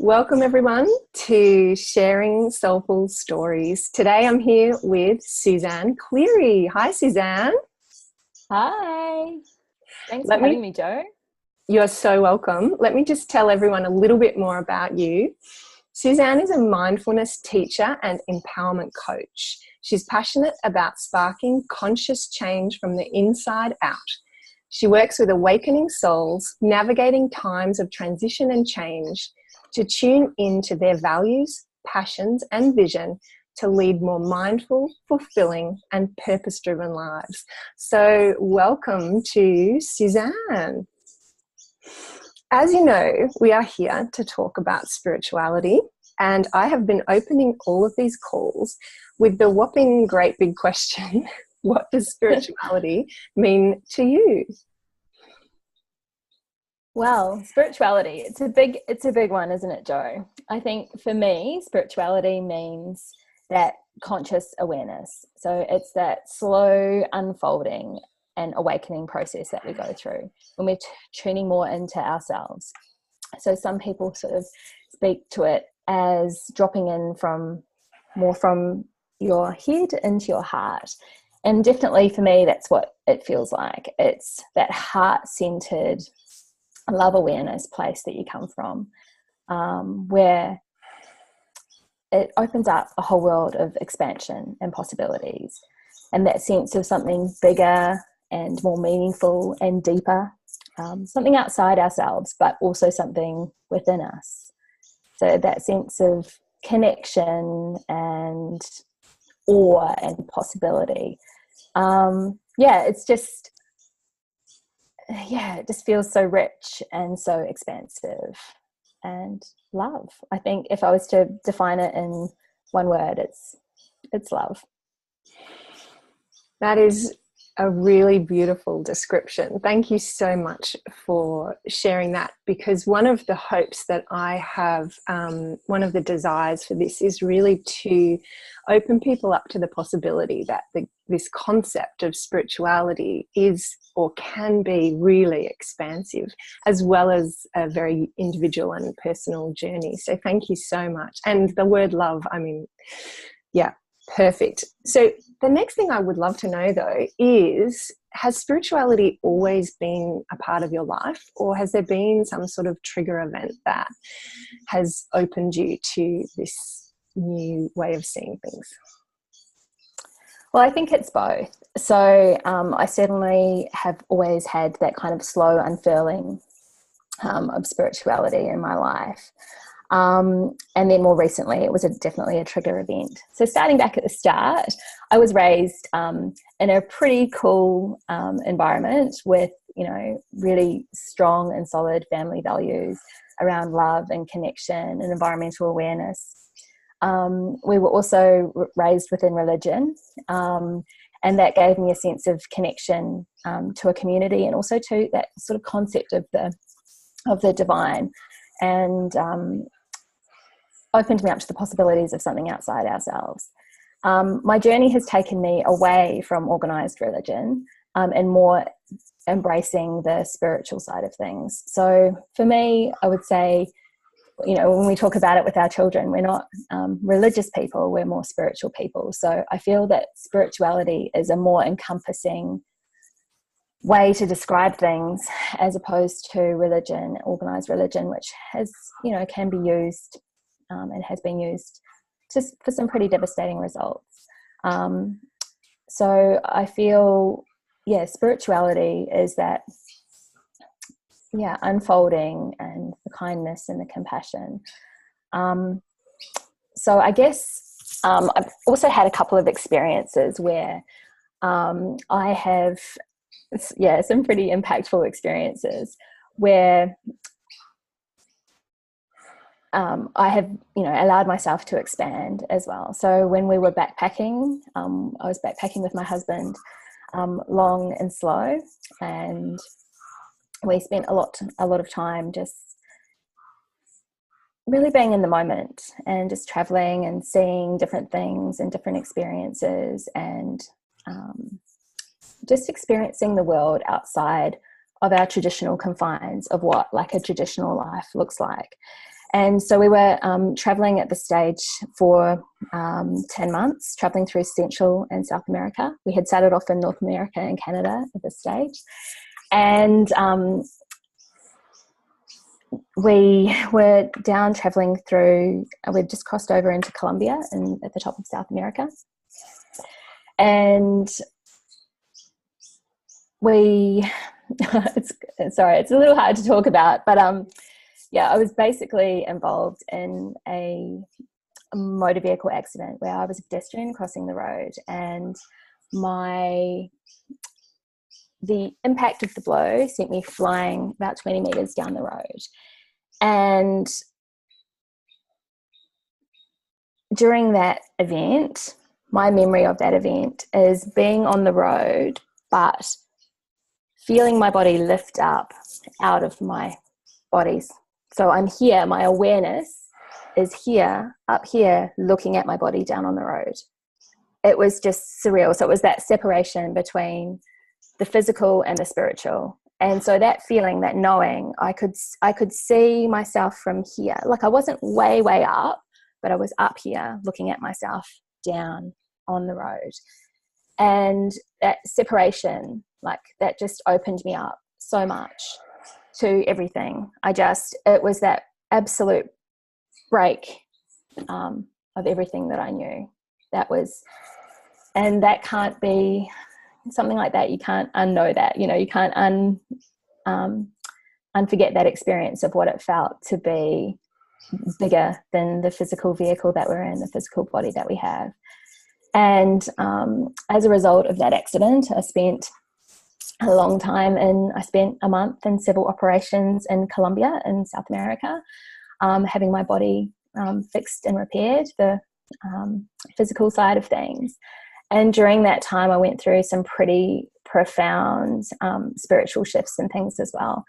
Welcome everyone to Sharing Soulful Stories. Today I'm here with Suzanne Cleary. Hi Suzanne. Hi. Thanks for having me, Jo. You're so welcome. Let me just tell everyone a little bit more about you. Suzanne is a mindfulness teacher and empowerment coach. She's passionate about sparking conscious change from the inside out. She works with awakening souls, navigating times of transition and change, to tune into their values, passions, and vision to lead more mindful, fulfilling, and purpose-driven lives. So welcome to Suzanne. As you know, we are here to talk about spirituality, and I have been opening all of these calls with the whopping great big question, what does spirituality mean to you? Well, spirituality, it's a big one, isn't it, Jo? I think for me, spirituality means that conscious awareness. So it's that slow unfolding and awakening process that we go through when we're tuning more into ourselves. So some people sort of speak to it as dropping in from your head into your heart. And definitely for me, that's what it feels like. It's that heart-centered love awareness place that you come from, where it opens up a whole world of expansion and possibilities, and that sense of something bigger and more meaningful and deeper, something outside ourselves, but also something within us. So that sense of connection and awe and possibility. It just feels so rich and so expansive. And love, I think if I was to define it in one word, it's love. That is a really beautiful description. Thank you so much for sharing that, because one of the hopes that I have, one of the desires for this is really to open people up to the possibility that this concept of spirituality is or can be really expansive, as well as a very individual and personal journey. So thank you so much. And the word love, perfect. So the next thing I would love to know, though, is, has spirituality always been a part of your life, or has there been some sort of trigger event that has opened you to this new way of seeing things? Well, I think it's both. So I certainly have always had that kind of slow unfurling of spirituality in my life. And then more recently, it was definitely a trigger event. So starting back at the start, I was raised in a pretty cool environment with, really strong and solid family values around love and connection and environmental awareness. We were also raised within religion, and that gave me a sense of connection to a community, and also to that sort of concept of the divine, and opened me up to the possibilities of something outside ourselves. My journey has taken me away from organised religion and more embracing the spiritual side of things. So for me, I would say, when we talk about it with our children, we're not religious people, we're more spiritual people. So I feel that spirituality is a more encompassing way to describe things, as opposed to religion, organised religion, which has, can be used and has been used just for some pretty devastating results. So I feel, spirituality is that, unfolding, and the kindness and the compassion. So I guess I've also had a couple of experiences where I have, some pretty impactful experiences where I have, allowed myself to expand as well. So when we were backpacking, I was backpacking with my husband, long and slow, and we spent a lot of time just really being in the moment and just traveling and seeing different things and different experiences, and just experiencing the world outside of our traditional confines of what like a traditional life looks like. And so we were traveling at the stage for 10 months, traveling through Central and South America. We had started off in North America and Canada at this stage. And we were down traveling through, we'd just crossed over into Colombia and at the top of South America. And it's a little hard to talk about, but I was basically involved in a motor vehicle accident where I was a pedestrian crossing the road, and the impact of the blow sent me flying about 20 meters down the road. And during that event, my memory of that event is being on the road, but feeling my body lift up out of my bodies. So I'm here, my awareness is here, up here, looking at my body down on the road. It was just surreal. So it was that separation between the physical and the spiritual. And so that feeling, that knowing, I could see myself from here. Like I wasn't way, way up, but I was up here looking at myself down on the road. And that separation, like that just opened me up so much to everything. It was that absolute break of everything that I knew. And that can't be something like that. You can't unknow that, you can't unforget that experience of what it felt to be bigger than the physical vehicle that we're in, the physical body that we have. And as a result of that accident, I spent a long time I spent a month in several operations in Colombia in South America, having my body fixed and repaired, the physical side of things. And during that time, I went through some pretty profound spiritual shifts and things as well.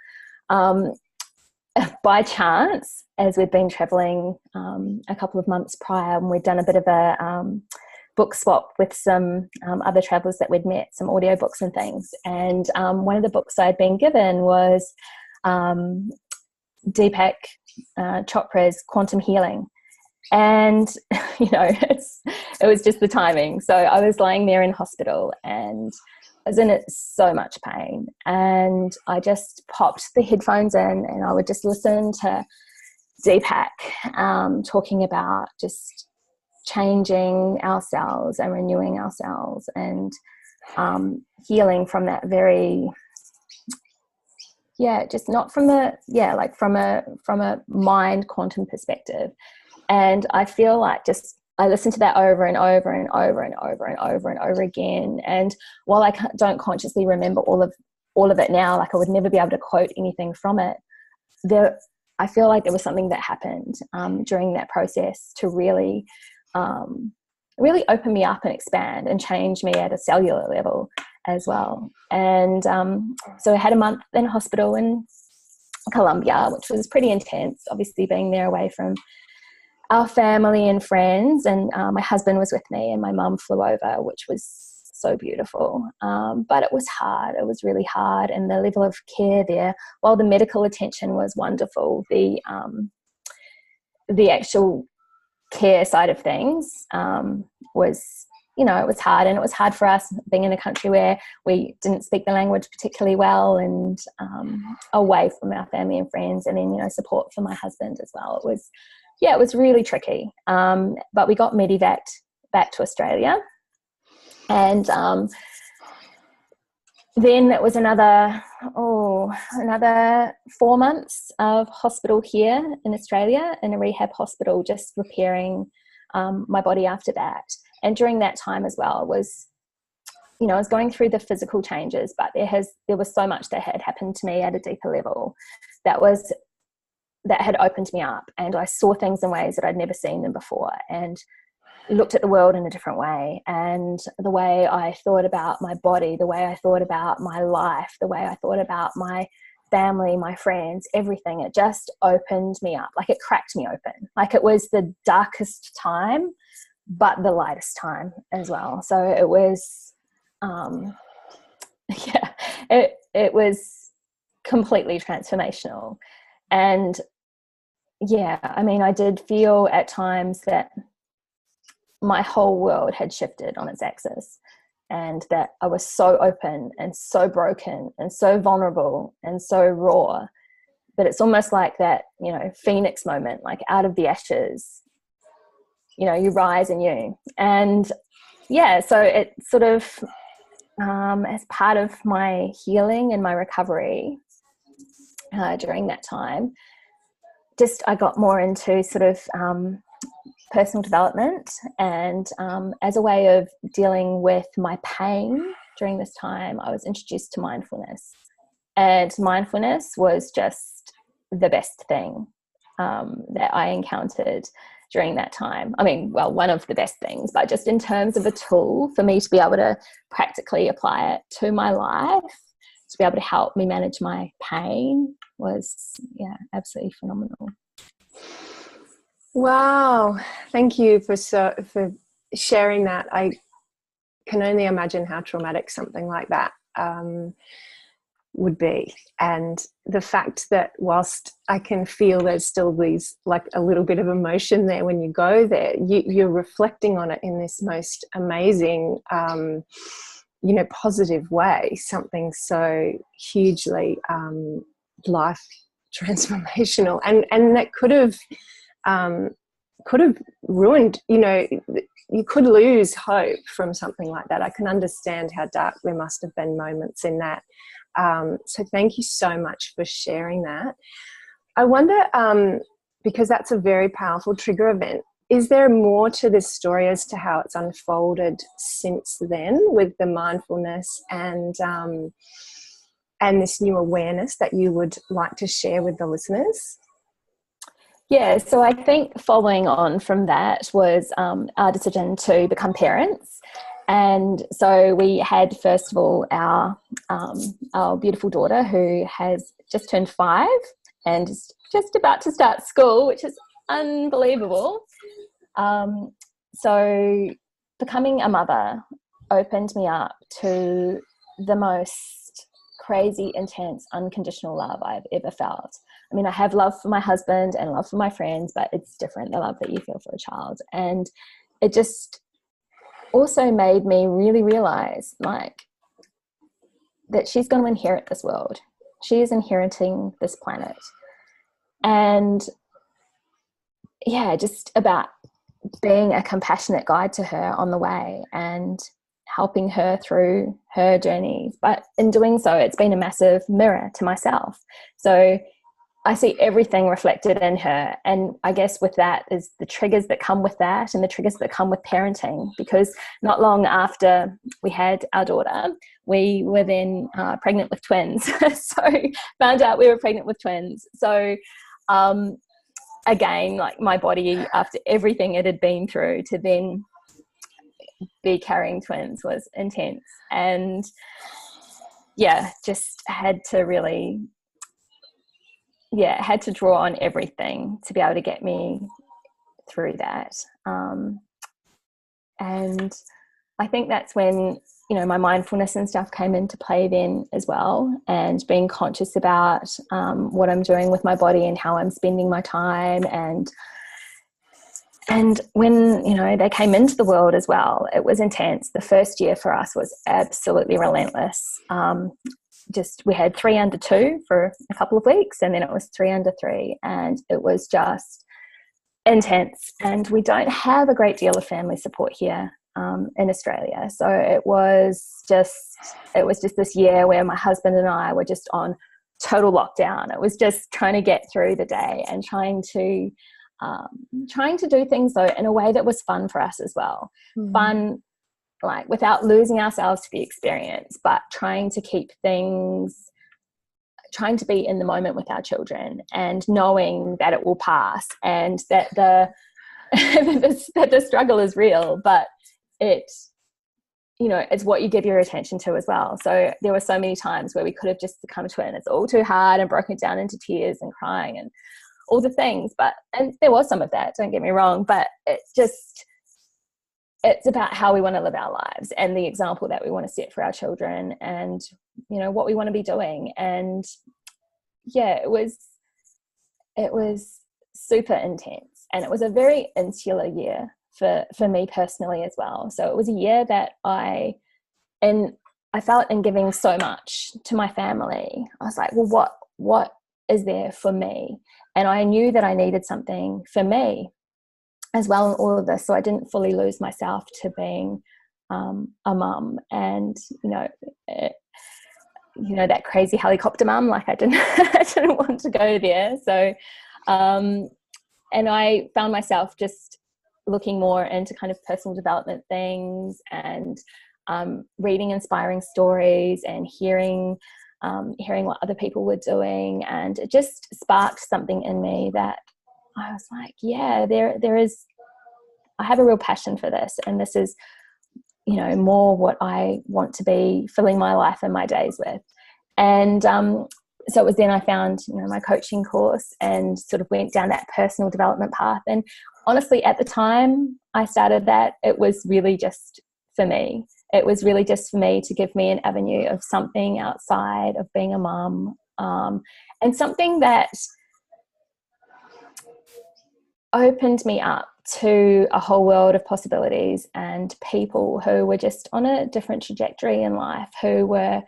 By chance, as we'd been traveling a couple of months prior, and we'd done a bit of a book swap with some other travelers that we'd met, some audio books and things. And one of the books I'd been given was Deepak Chopra's Quantum Healing. And, it was just the timing. So I was lying there in hospital and I was in so much pain. And I just popped the headphones in and I would just listen to Deepak talking about just changing our cells and renewing our cells and healing from that very just not from from a mind quantum perspective. And I feel like I listened to that over and over and over and over and over and over again. And while I don't consciously remember all of it now, like I would never be able to quote anything from it, I feel like there was something that happened during that process to really open me up and expand and change me at a cellular level as well. And so I had a month in hospital in Colombia, which was pretty intense, obviously being there away from our family and friends. And my husband was with me and my mum flew over, which was so beautiful. But it was hard. It was really hard. And the level of care there, while the medical attention was wonderful, the actual care side of things was, it was hard. And it was hard for us being in a country where we didn't speak the language particularly well and away from our family and friends, and then, support for my husband as well. It was really tricky. But we got medevaced back to Australia. And then it was another 4 months of hospital here in Australia in a rehab hospital, just repairing my body after that. And during that time as well was, I was going through the physical changes, but there was so much that had happened to me at a deeper level that had opened me up, and I saw things in ways that I'd never seen them before, and looked at the world in a different way. And the way I thought about my body, the way I thought about my life, the way I thought about my family, my friends, everything, it just opened me up. Like it cracked me open. Like it was the darkest time, but the lightest time as well. So it was, it was completely transformational. And yeah, I mean, I did feel at times that my whole world had shifted on its axis, and that I was so open and so broken and so vulnerable and so raw. But it's almost like that, you know, phoenix moment, like out of the ashes, you know, you rise anew. And yeah, so it sort of, as part of my healing and my recovery during that time, just I got more into sort of personal development, and as a way of dealing with my pain during this time, I was introduced to mindfulness. And mindfulness was just the best thing that I encountered during that time. I mean, well, one of the best things, but just in terms of a tool for me to be able to practically apply it to my life, to be able to help me manage my pain, was, yeah, absolutely phenomenal. Wow. Thank you for sharing that. I can only imagine how traumatic something like that would be. And the fact that whilst I can feel there's still these, like a little bit of emotion there when you go there, you're reflecting on it in this most amazing, you know, positive way, something so hugely life transformational, and that could have ruined, you know, you could lose hope from something like that. I can understand how dark there must have been moments in that. So thank you so much for sharing that. I wonder, because that's a very powerful trigger event, is there more to this story as to how it's unfolded since then with the mindfulness and this new awareness that you would like to share with the listeners? Yeah, so I think following on from that was our decision to become parents. And so we had, first of all, our beautiful daughter, who has just turned 5 and is just about to start school, which is unbelievable. So becoming a mother opened me up to the most crazy, intense, unconditional love I've ever felt. I mean, I have love for my husband and love for my friends, but it's different, the love that you feel for a child. And it just also made me really realize, like, that she's going to inherit this world. She is inheriting this planet. And yeah, just about being a compassionate guide to her on the way and helping her through her journeys. But in doing so, it's been a massive mirror to myself. So I see everything reflected in her. And I guess with that is the triggers that come with that, and the triggers that come with parenting, because not long after we had our daughter, we were then pregnant with twins. So found out we were pregnant with twins. So again, like, my body, after everything it had been through, to then be carrying twins was intense. And yeah, just had to really, had to draw on everything to be able to get me through that. And I think that's when, you know, my mindfulness and stuff came into play then as well, and being conscious about what I'm doing with my body and how I'm spending my time. And when, you know, they came into the world as well, it was intense. The first year for us was absolutely relentless. We had 3 under 2 for a couple of weeks, and then it was 3 under 3, and it was just intense. And we don't have a great deal of family support here in Australia. So it was just this year where my husband and I were just on total lockdown. It was just trying to get through the day and trying to do things, though, in a way that was fun for us as well. Fun, like, without losing ourselves to the experience, but trying to be in the moment with our children, and knowing that it will pass, and that that the struggle is real, but it's what you give your attention to as well. So there were so many times where we could have just become twin. It's all too hard, and broken down into tears and crying and all the things. And there was some of that, don't get me wrong, but it's about how we want to live our lives and the example that we want to set for our children, and, you know, what we want to be doing. And yeah, it was super intense, and it was a very insular year for me personally as well. So it was a year that I felt in giving so much to my family. I was like, well, what is there for me? And I knew that I needed something for me as well in all of this, so I didn't fully lose myself to being a mum. And that crazy helicopter mum, like I didn't want to go there. So and I found myself just looking more into kind of personal development things, and reading inspiring stories and hearing what other people were doing. And it just sparked something in me that I was like, yeah, there is, I have a real passion for this, and this is, more what I want to be filling my life and my days with. And so it was then I found, my coaching course and sort of went down that personal development path. And honestly, at the time I started that, it was really just for me. It was really just for me to give me an avenue of something outside of being a mum, and something that opened me up to a whole world of possibilities and people who were just on a different trajectory in life, who were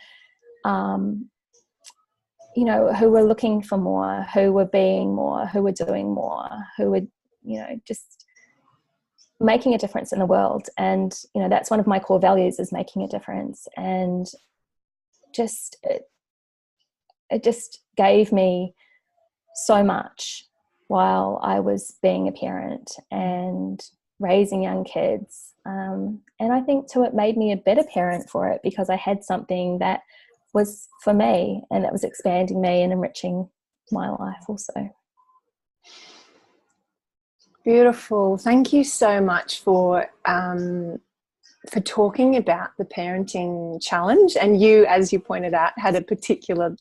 who were looking for more, who were being more, who were doing more, who were just making a difference in the world. And that's one of my core values, is making a difference. And just it just gave me so much while I was being a parent and raising young kids. And I think too, it made me a better parent for it, because I had something that was for me and that was expanding me and enriching my life also. Beautiful. Thank you so much for talking about the parenting challenge. And you, as you pointed out, had a particularly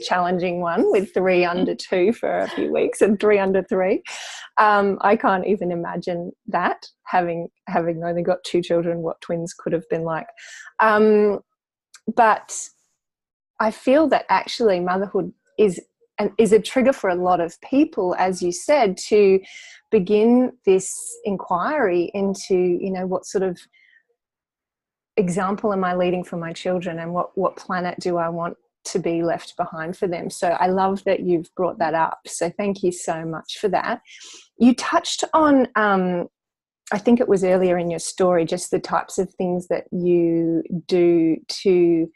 challenging one with 3 under 2 for a few weeks and 3 under 3. I can't even imagine that, having only got 2 children, what twins could have been like. But I feel that actually motherhood is a trigger for a lot of people, as you said, to begin this inquiry into, what sort of example am I leading for my children, and what planet do I want to be left behind for them. So I love that you've brought that up. So thank you so much for that. You touched on, I think it was earlier in your story, just the types of things that you do to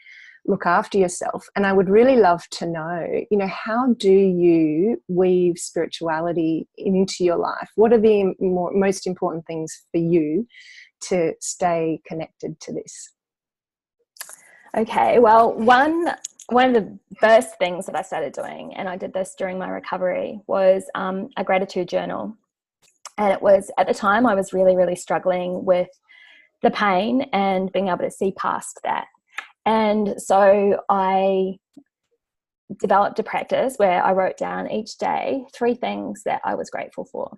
look after yourself. And I would really love to know, how do you weave spirituality into your life? What are the most important things for you to stay connected to this? Okay, well, one of the first things that I started doing, and I did this during my recovery, was a gratitude journal. And it was, at the time, I was really, really struggling with the pain and being able to see past that. And so I developed a practice where I wrote down each day 3 things that I was grateful for.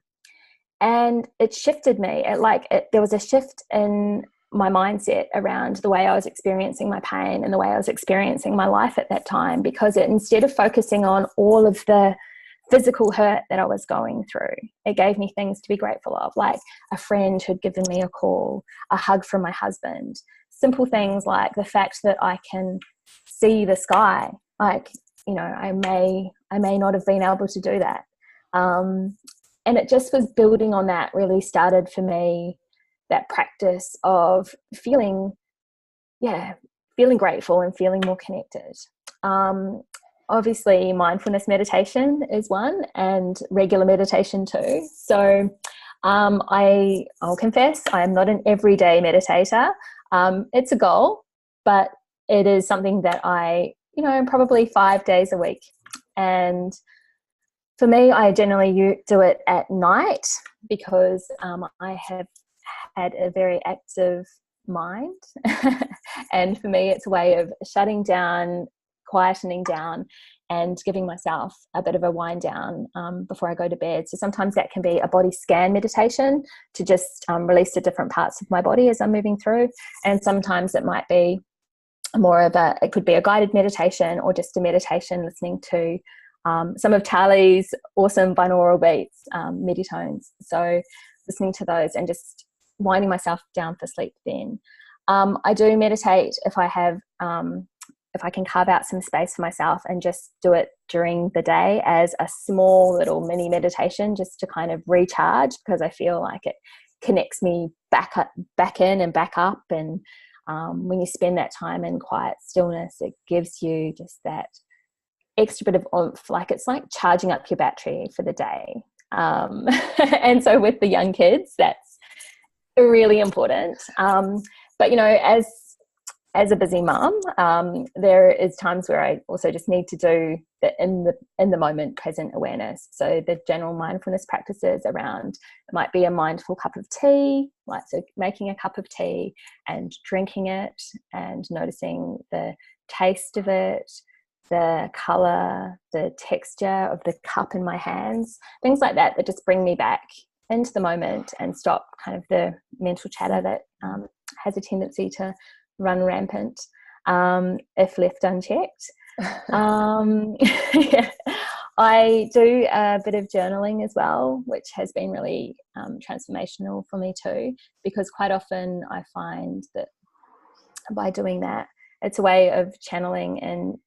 And it shifted me. There was a shift in my mindset around the way I was experiencing my pain and the way I was experiencing my life at that time, because instead of focusing on all of the physical hurt that I was going through, it gave me things to be grateful of, like a friend who'd given me a call, a hug from my husband, simple things like the fact that I can see the sky. Like, I may not have been able to do that. And it just was building on that, really started for me that practice of feeling grateful and feeling more connected. Obviously, mindfulness meditation is one, and regular meditation too. So I'll confess, I am not an everyday meditator. It's a goal, but it is something that I, probably 5 days a week. And for me, I generally do it at night, because I have had a very active mind. And for me, it's a way of shutting down, quietening down, and giving myself a bit of a wind down before I go to bed. So sometimes that can be a body scan meditation to just release the different parts of my body as I'm moving through. And sometimes it might be it could be a guided meditation, or just a meditation listening to some of Tali's awesome binaural beats, meditones. So listening to those and just winding myself down for sleep then. I do meditate if I have, if I can carve out some space for myself and just do it during the day as a small little mini meditation, just to kind of recharge, because I feel like it connects me back in and back up. And when you spend that time in quiet stillness, it gives you just that extra bit of oomph. Like it's like charging up your battery for the day. And so with the young kids, that's really important. But, you know, as a busy mum, there is times where I also just need to do the in the moment present awareness. So the general mindfulness practices around, it might be a mindful cup of tea, like so making a cup of tea and drinking it and noticing the taste of it, the colour, the texture of the cup in my hands, things like that just bring me back into the moment and stop kind of the mental chatter that has a tendency to run rampant if left unchecked. Yeah. I do a bit of journaling as well, which has been really transformational for me too, because quite often I find that by doing that, it's a way of channeling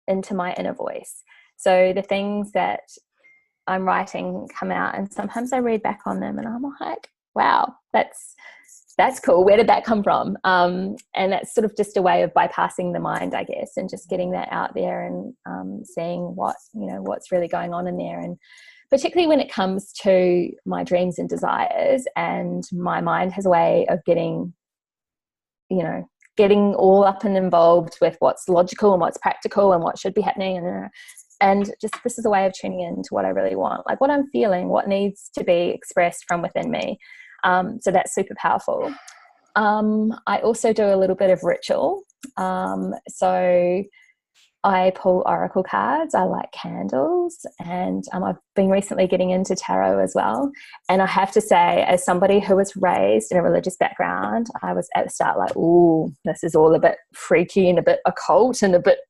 into my inner voice. So the things that I'm writing come out, and sometimes I read back on them and I'm like, wow, that's cool. Where did that come from? And that's sort of just a way of bypassing the mind, I guess, and just getting that out there and seeing what's really going on in there. And particularly when it comes to my dreams and desires, and my mind has a way of getting all up and involved with what's logical and what's practical and what should be happening. And just this is a way of tuning in to what I really want, like what I'm feeling, what needs to be expressed from within me. So that's super powerful. I also do a little bit of ritual. So I pull oracle cards. I light candles, and I've been recently getting into tarot as well. And I have to say, as somebody who was raised in a religious background, I was at the start like, ooh, this is all a bit freaky and a bit occult and a bit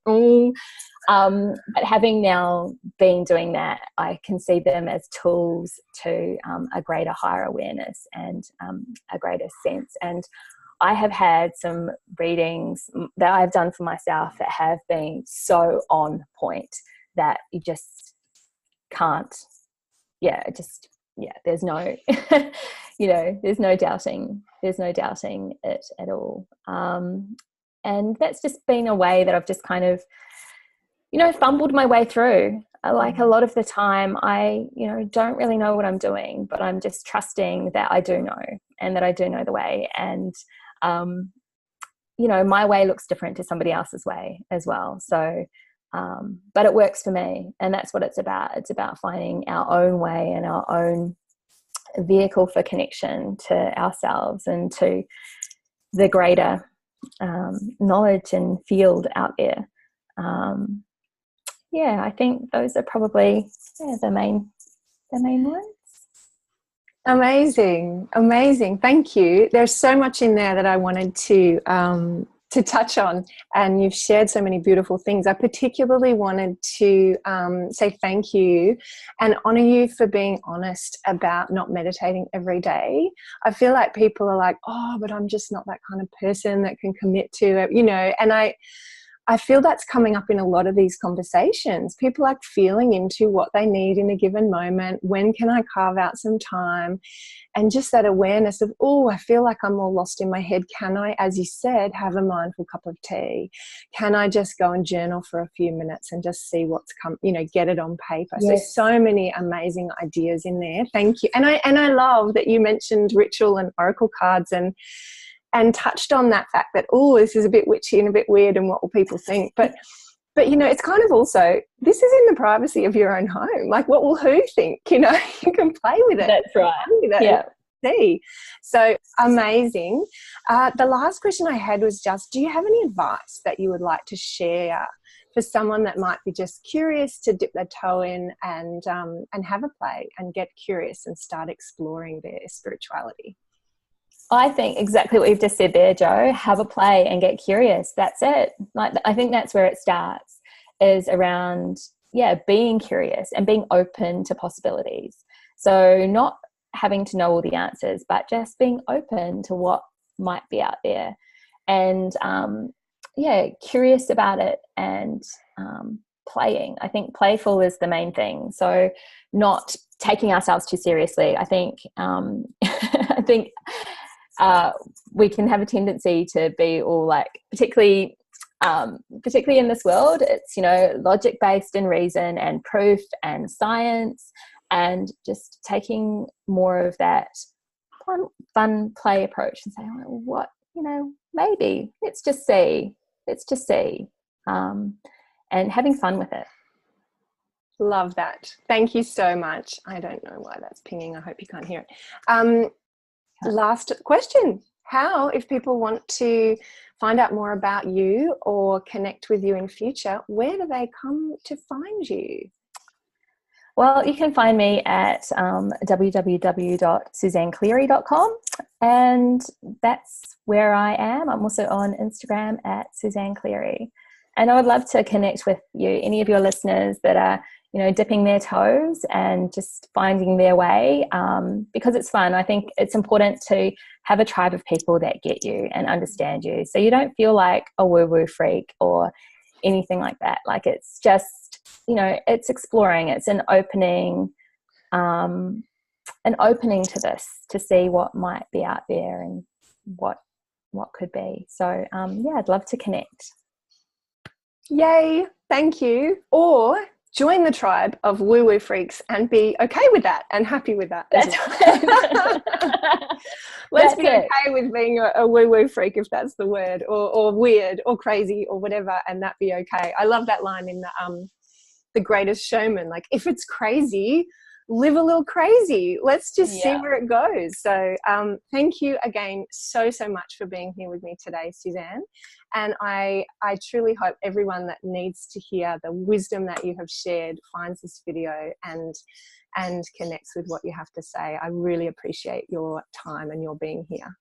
but having now been doing that, I can see them as tools to a greater higher awareness and a greater sense. And I have had some readings that I've done for myself that have been so on point that you just can't, there's no, there's no doubting it at all. And that's just been a way that I've just kind of, fumbled my way through. Like a lot of the time I, don't really know what I'm doing, but I'm just trusting that I do know, and that I do know the way. And, my way looks different to somebody else's way as well. So, but it works for me, and that's what it's about. It's about finding our own way and our own vehicle for connection to ourselves and to the greater knowledge and field out there. I think those are probably the main ones. Amazing. Thank you. There's so much in there that I wanted to touch on, and you've shared so many beautiful things. I particularly wanted to say thank you and honor you for being honest about not meditating every day. I feel like people are like, oh, but I'm just not that kind of person that can commit to it, and I feel that's coming up in a lot of these conversations. People are feeling into what they need in a given moment. When can I carve out some time? And just that awareness of, oh, I feel like I'm all lost in my head. Can I, as you said, have a mindful cup of tea? Can I just go and journal for a few minutes and just see what's come, get it on paper? Yes. So many amazing ideas in there. Thank you. And I love that you mentioned ritual and oracle cards and touched on that fact that, oh, this is a bit witchy and a bit weird and what will people think? But it's kind of also, this is in the privacy of your own home. Like, what will who think? You can play with it. That's right. Yeah. See. So amazing. The last question I had was just, do you have any advice that you would like to share for someone that might be just curious to dip their toe in and have a play and get curious and start exploring their spirituality? I think exactly what you've just said there, Jo. Have a play and get curious. That's it. Like, I think that's where it starts, is around, being curious and being open to possibilities. So not having to know all the answers, but just being open to what might be out there, and curious about it, and playing. I think playful is the main thing. So not taking ourselves too seriously. I think I think we can have a tendency to be all like, particularly in this world, it's, logic based and reason and proof and science, and just taking more of that fun play approach and saying, well, what, maybe let's just see, and having fun with it. Love that. Thank you so much. I don't know why that's pinging. I hope you can't hear it. Last question. How, if people want to find out more about you or connect with you in future, where do they come to find you? Well, you can find me at www.suzannecleary.com, and that's where I am. I'm also on Instagram at Suzanne Cleary. And I would love to connect with you, any of your listeners that are, dipping their toes and just finding their way, because it's fun. I think it's important to have a tribe of people that get you and understand you, so you don't feel like a woo-woo freak or anything like that. Like, it's just, it's exploring. It's an opening to this, to see what might be out there and what could be. So I'd love to connect. Yay, thank you. Or join the tribe of woo-woo freaks and be okay with that and happy with that. That's right. Let's be okay with being a woo-woo freak, if that's the word, or weird or crazy or whatever, and that be okay. I love that line in the Greatest Showman, like, if it's crazy, live a little crazy. Let's just see where it goes. So thank you again so much for being here with me today, Suzanne. And I truly hope everyone that needs to hear the wisdom that you have shared finds this video and connects with what you have to say. I really appreciate your time and your being here.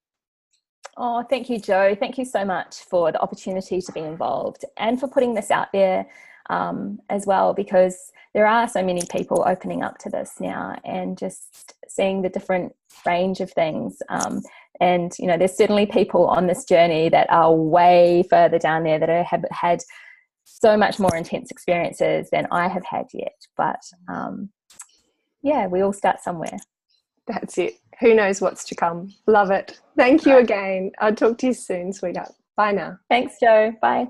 Oh, thank you, Jo. Thank you so much for the opportunity to be involved and for putting this out there as well, because there are so many people opening up to this now and just seeing the different range of things. And, there's certainly people on this journey that are way further down there that have had so much more intense experiences than I have had yet. But we all start somewhere. That's it. Who knows what's to come? Love it. Thank you again. I'll talk to you soon, sweetheart. Bye now. Thanks, Jo. Bye.